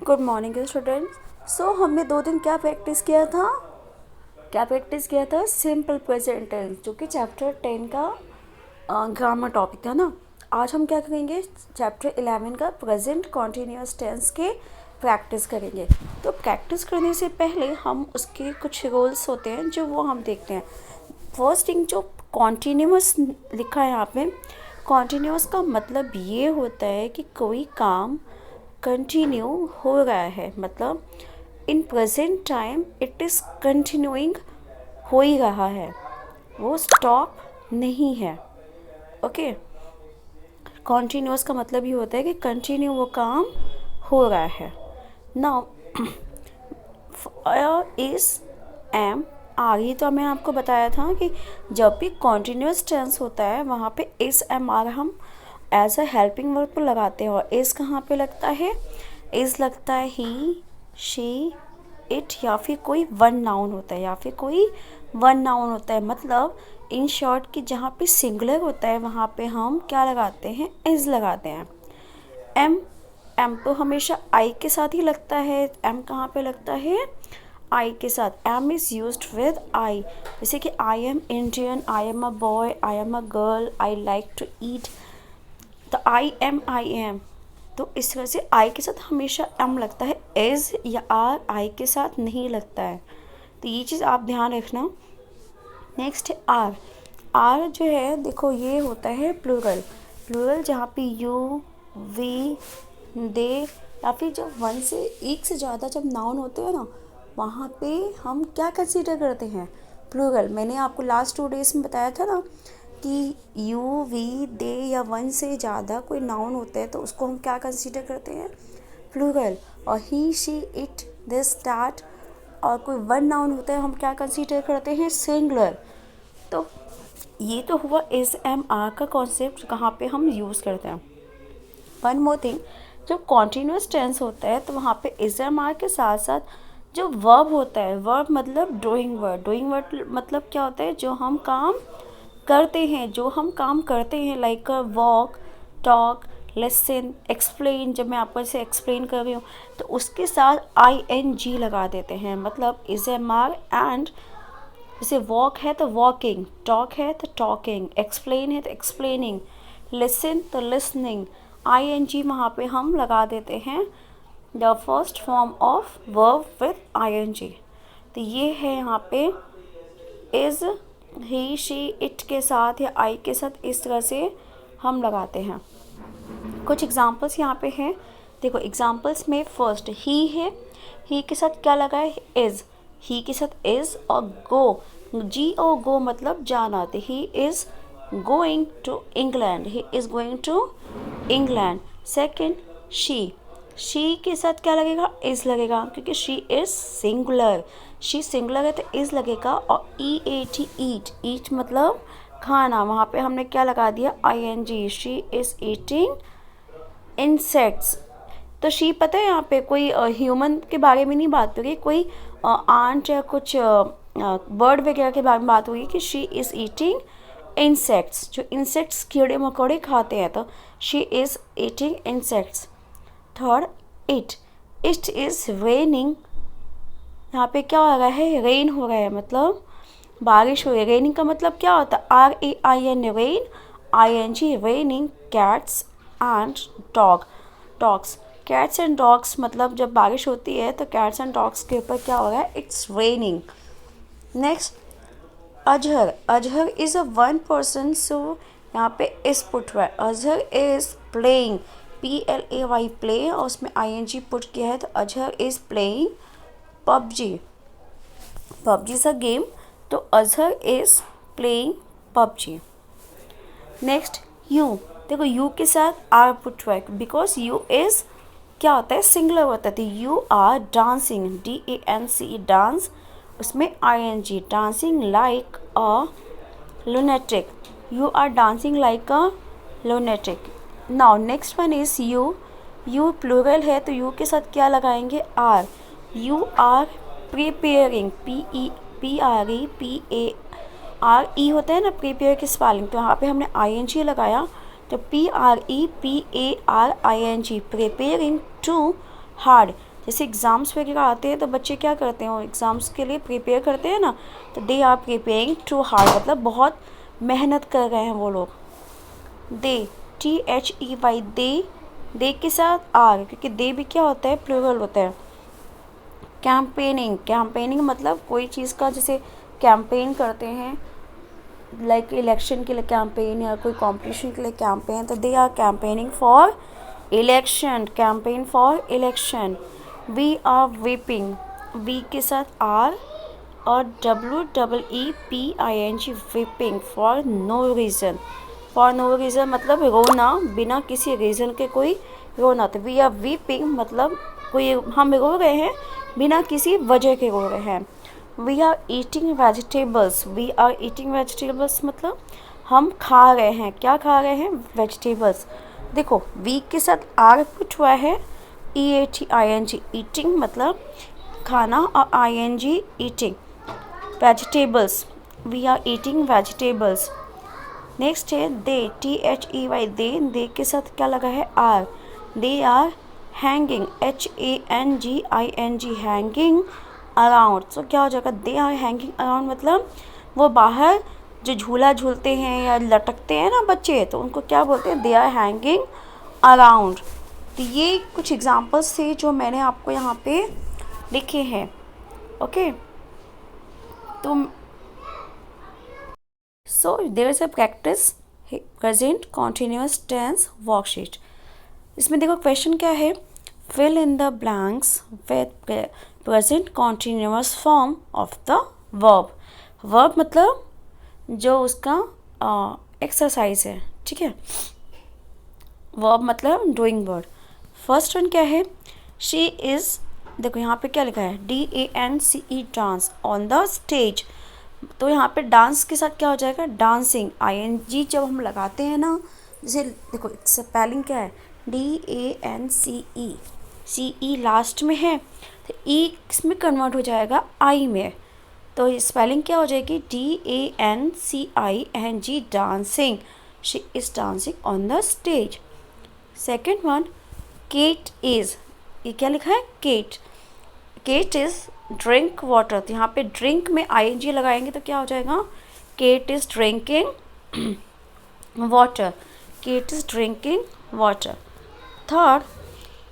Good morning students. सो हमने 2 दिन क्या प्रैक्टिस किया था सिंपल प्रेजेंट टेंस, जो कि चैप्टर 10 का ग्रामर टॉपिक था ना। आज हम क्या करेंगे, चैप्टर 11 का प्रेजेंट कॉन्टीन्यूअस टेंस के प्रैक्टिस करेंगे। तो प्रैक्टिस करने से पहले हम उसके कुछ रूल्स होते हैं जो वो हम देखते हैं। फर्स्ट थिंग, जो कॉन्टीन्यूअस लिखा है यहाँ पे, कॉन्टीन्यूअस का मतलब ये होता है कि कोई काम कंटिन्यू हो रहा है, मतलब in present time it is continuing, हो ही रहा है, वो स्टॉप नहीं है। ओके, कॉन्टीन्यूअस का मतलब ये होता है कि कंटिन्यू वो काम हो रहा है। नाउ इज एम आर, ही तो मैंने आपको बताया था कि जब भी कॉन्टीन्यूअस टेंस होता है वहाँ पे इज एम आर हम एज अ हेल्पिंग वर्ब पर लगाते हैं। और इज़ कहाँ पे लगता है? इज़ लगता है ही, शी, इट, या फिर कोई वन नाउन होता है, मतलब इन शॉर्ट कि जहाँ पे सिंगुलर होता है वहाँ पे हम क्या लगाते हैं? इज़ लगाते हैं। एम तो हमेशा आई के साथ ही लगता है। एम कहाँ पे लगता है? आई के साथ। Am is used with I, जैसे कि I am Indian, I am a boy, I am a girl, I like to eat. तो आई एम, तो इस तरह से आई के साथ हमेशा एम लगता है, इज या आर आई के साथ नहीं लगता है। तो ये चीज़ आप ध्यान रखना। नेक्स्ट है आर जो है, देखो ये होता है प्लूरल जहाँ पे यू, वी, दे, या फिर जब वन से एक से ज़्यादा जब नाउन होते हैं ना, वहाँ पे हम क्या कंसीडर करते हैं? प्लूरल। मैंने आपको लास्ट 2 डेज में बताया था ना कि यू, वी, दे या वन से ज़्यादा कोई नाउन होता है तो उसको हम क्या कंसीडर करते हैं? प्लूरल। और ही, शी, इट, दिस, दैट, और कोई वन नाउन होता है हम क्या कंसीडर करते हैं? सिंगुलर। तो ये तो हुआ इज एम आर का कॉन्सेप्ट, कहाँ पे हम यूज़ करते हैं। वन मोर थिंग, जब कॉन्टीन्यूअस टेंस होता है तो वहाँ पे इज एम आर के साथ साथ जो वर्ब होता है, वर्ब मतलब डूइंग वर्ड मतलब क्या होता है? जो हम काम करते हैं, like walk, talk, listen, explain. जब मैं आपको इसे एक्सप्लेन कर रही हूँ तो उसके साथ ING लगा देते हैं, मतलब इज एम आर। एंड जैसे वॉक है तो वॉकिंग, टॉक है तो टॉकिंग, एक्सप्लेन है तो एक्सप्लेनिंग, लिसन तो लिसनिंग, ING वहाँ पे हम लगा देते हैं, the first form of verb with ING। तो ये है यहाँ पे इज़, ही, शी, इट के साथ या आई के साथ इस तरह से हम लगाते हैं। कुछ एग्जांपल्स यहाँ पे हैं, देखो एग्जांपल्स में फर्स्ट ही है, ही के साथ क्या लगा है? इज़, ही के साथ इज़। और गो, GO मतलब जाना, तो he is going to England, he is going to England. Second she के साथ क्या लगेगा? इज़ लगेगा, क्योंकि शी इज़ सिंगुलर, है तो इज़ लगेगा। और EAT, ईट मतलब खाना, वहाँ पे हमने क्या लगा दिया? ING, she is eating insects. तो शी, पता है यहाँ पे कोई ह्यूमन के बारे में नहीं बात हो रही, कोई आंट या कुछ बर्ड वगैरह के बारे में बात हो रही कि शी इज़ ईटिंग इंसेक्ट्स, जो इंसेक्ट्स कीड़े मकोड़े खाते हैं, तो she is eating insects. Third it is raining, यहाँ पे क्या हो रहा है? रेन हो रहा है, मतलब बारिश हो रही है। रेनिंग का मतलब क्या होता है? RAIN, rain, ING raining, cats and dogs. Cats and dogs मतलब जब बारिश होती है तो कैट्स एंड डॉग्स के ऊपर क्या हो रहा है? It's raining. Next Azhar is a one person, so यहाँ पे इस पुट हुआ है। Azhar is playing, PLAY play, और उसमें ING पुट किया है, तो Azhar is playing PUBG is a game, तो Azhar is playing PUBG. Next you, देखो यू के साथ आर पुट हुआ है, बिकॉज यू इज़ क्या होता है? सिंगुलर होता है, तो you are dancing, DANCE dance, उसमें ING dancing like a lunatic, you are dancing like a lunatic। Now next one is you plural है तो यू के साथ क्या लगाएंगे? Are. You are preparing, PREPARE होता है ना प्रिपेयर की स्पेलिंग, तो यहाँ पे हमने ING लगाया, तो PREPARING, प्रिपेयरिंग टू हार्ड, जैसे एग्ज़ाम्स वगैरह आते हैं तो बच्चे क्या करते हैं, वो एग्ज़ाम्स के लिए प्रिपेयर करते हैं ना, तो they are preparing too hard, मतलब बहुत मेहनत कर रहे हैं वो लोग। दे, THEY, दे के साथ आर, क्योंकि दे भी क्या होता है, प्लूरल होता है। कैंपेनिंग, कैंपेनिंग मतलब कोई चीज़ का जैसे कैंपेन करते हैं, लाइक इलेक्शन के लिए कैंपेन या कोई कॉम्पिटिशन के लिए कैंपेन, तो they are campaigning for election, campaign for election. We are weeping, we के साथ आर और WEEPING, weeping for no reason, for no reason मतलब रोना, बिना किसी रीज़न के कोई रोना, तो वी आर वीपिंग मतलब कोई हम रो रहे हैं बिना किसी वजह के रो रहे हैं। We are eating vegetables, we are eating vegetables मतलब हम खा रहे हैं, क्या खा रहे हैं, वेजिटेबल्स। देखो वी के साथ आर पुट हुआ है, EATING, ईटिंग मतलब खाना, और ING eating, vegetables, we are eating vegetables. Next है दे, THEY, दे के साथ क्या लगा है, are, they are hanging, HANGING, hanging around, तो क्या हो जाएगा, दे आर हैंगिंग अराउंड मतलब वो बाहर जो झूला झूलते हैं या लटकते हैं ना बच्चे, तो उनको क्या बोलते हैं, दे आर हैंगिंग अराउंड। तो ये कुछ एग्जांपल्स थे जो मैंने आपको यहाँ पे लिखे हैं। ओके, तो so there is a practice present continuous tense worksheet. इसमें देखो क्वेश्चन क्या है, fill in the blanks with present continuous form of the verb. Verb मतलब जो उसका एक्सरसाइज है, ठीक है, वर्ब मतलब डूइंग वर्ड। फर्स्ट वन क्या है, शी इज़, देखो यहाँ पे क्या लिखा है, DANCE, dance on the stage, तो यहाँ पे डांस के साथ क्या हो जाएगा, डांसिंग, ING जब हम लगाते हैं ना, जैसे देखो स्पेलिंग क्या है, DANCE, CE लास्ट में है, तो E इसमें कन्वर्ट हो जाएगा I में, तो स्पेलिंग क्या हो जाएगी, DANCING, dancing, she is dancing on the stage. Second one, Kate is, ये क्या लिखा है, Kate, Kate is drink water, तो यहाँ पे ड्रिंक में ING लगाएंगे तो क्या हो जाएगा, Kate is drinking water, Kate is drinking water. Third,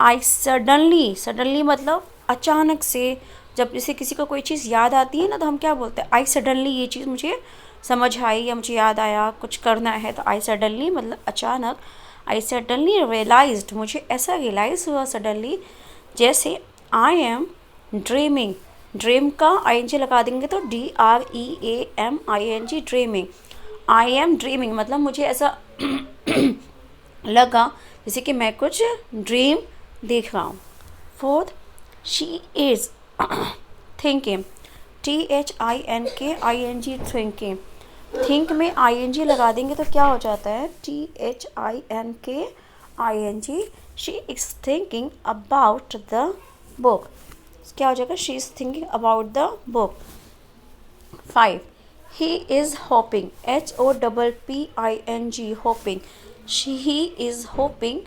I suddenly, suddenly मतलब अचानक से, जब जैसे किसी को कोई चीज़ याद आती है ना, तो हम क्या बोलते हैं, आई सडनली ये चीज़ मुझे समझ आई या मुझे याद आया कुछ करना है, तो आई सडनली मतलब अचानक। आई सडनली रियलाइज्ड, मुझे ऐसा रियलाइज़ हुआ सडनली, जैसे आई एम ड्रीमिंग, ड्रीम का ING लगा देंगे तो DREAMING, dreaming, I am dreaming मतलब मुझे ऐसा लगा जैसे कि मैं कुछ ड्रीम देख रहा हूँ। Fourth, she is thinking, THINKING, thinking, think में ING लगा देंगे तो क्या हो जाता है, THINKING, she is thinking about the book, क्या हो जाएगा, she is thinking about the book. 5, he is hopping, HOPPING, hopping, he is hopping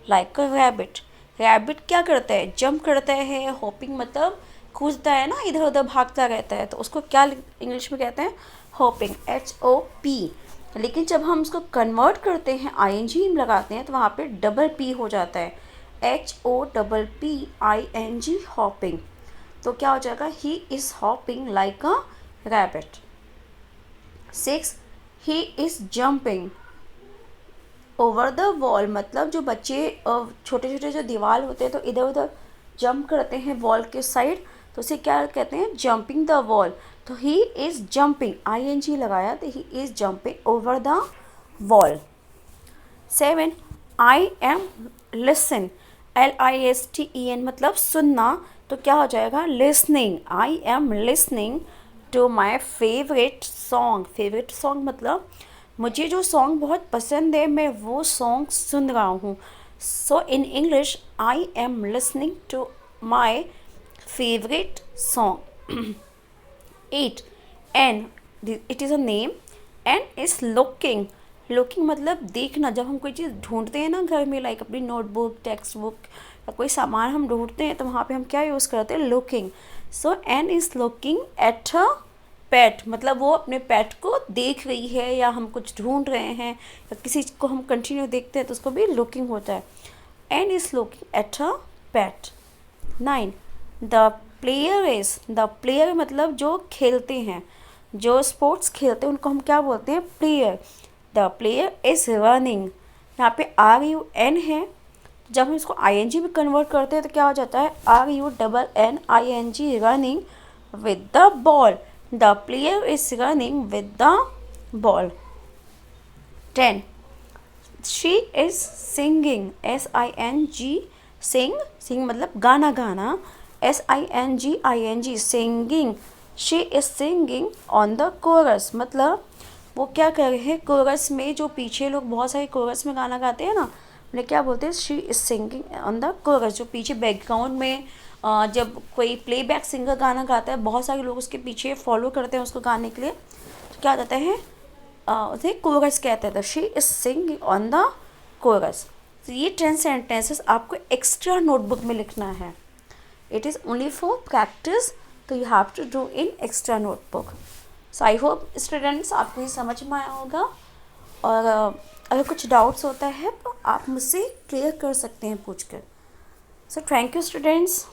like a rabbit, rabbit क्या करता है, जंप करता है, होपिंग मतलब कूदता है ना, इधर उधर भागता रहता है, तो उसको क्या इंग्लिश में कहते हैं, होपिंग, HOP। लेकिन जब हम उसको कन्वर्ट करते हैं, ING लगाते हैं, तो वहाँ पे डबल P हो जाता है, HOPPING, होपिंग, तो क्या हो जाएगा, he is hopping like a rabbit. 6, he is jumping over the wall, मतलब जो बच्चे छोटे छोटे जो दीवार होते हैं तो इधर उधर जंप करते हैं वॉल के साइड, तो उसे क्या कहते हैं, जंपिंग द वॉल, तो ही इज़ जंपिंग, ING लगाया तो he is jumping over the wall. 7, I am listen, LISTEN मतलब सुनना, तो क्या हो जाएगा, listening, I am listening to my favourite song, favourite song मतलब मुझे जो सॉन्ग बहुत पसंद है मैं वो सॉन्ग सुन रहा हूँ, so in English I am listening to my favourite song. 8, N, it is a name, N is looking, looking मतलब देखना, जब हम कोई चीज़ ढूंढते हैं ना घर में, लाइक अपनी नोटबुक, टेक्स्ट बुक या कोई सामान हम ढूंढते हैं तो वहाँ पे हम क्या यूज़ करते हैं, looking. So N is looking at a pet, मतलब वो अपने पेट को देख रही है, या हम कुछ ढूंढ रहे हैं या किसी को हम कंटिन्यू देखते हैं तो उसको भी लुकिंग होता है। Ann is looking at a pet. 9, the player मतलब जो खेलते हैं, जो स्पोर्ट्स खेलते हैं उनको हम क्या बोलते हैं, player. The player is running, यहाँ पे RUN है, जब हम इसको ING में कन्वर्ट करते हैं तो क्या हो जाता है, RUNNING, running with the ball. The player is running with the ball. 10, she is singing, SING, सिंग मतलब गाना गाना, SINGING, singing. She is singing on the coarse, मतलब वो क्या कर रहे हैं, कोरस में, जो पीछे लोग बहुत सारे कोरस में गाना गाते हैं ना, उन्हें क्या बोलते हैं, she is singing on the coarse. जो पीछे बैकग्राउंड में जब कोई प्लेबैक सिंगर गाना गाता है, बहुत सारे लोग उसके पीछे फॉलो करते हैं उसको गाने के लिए, तो क्या कहते हैं, उसे कोरस कहते हैं। तो she is singing on the coarse. तो ये 10 सेंटेंसेस आपको एक्स्ट्रा नोटबुक में लिखना है। It is only for practice, तो you have to do in extra notebook. So I hope students आपको ये समझ में आया होगा, और अगर कुछ डाउट्स होता है तो आप मुझसे क्लियर कर सकते हैं पूछ कर। So thank you students.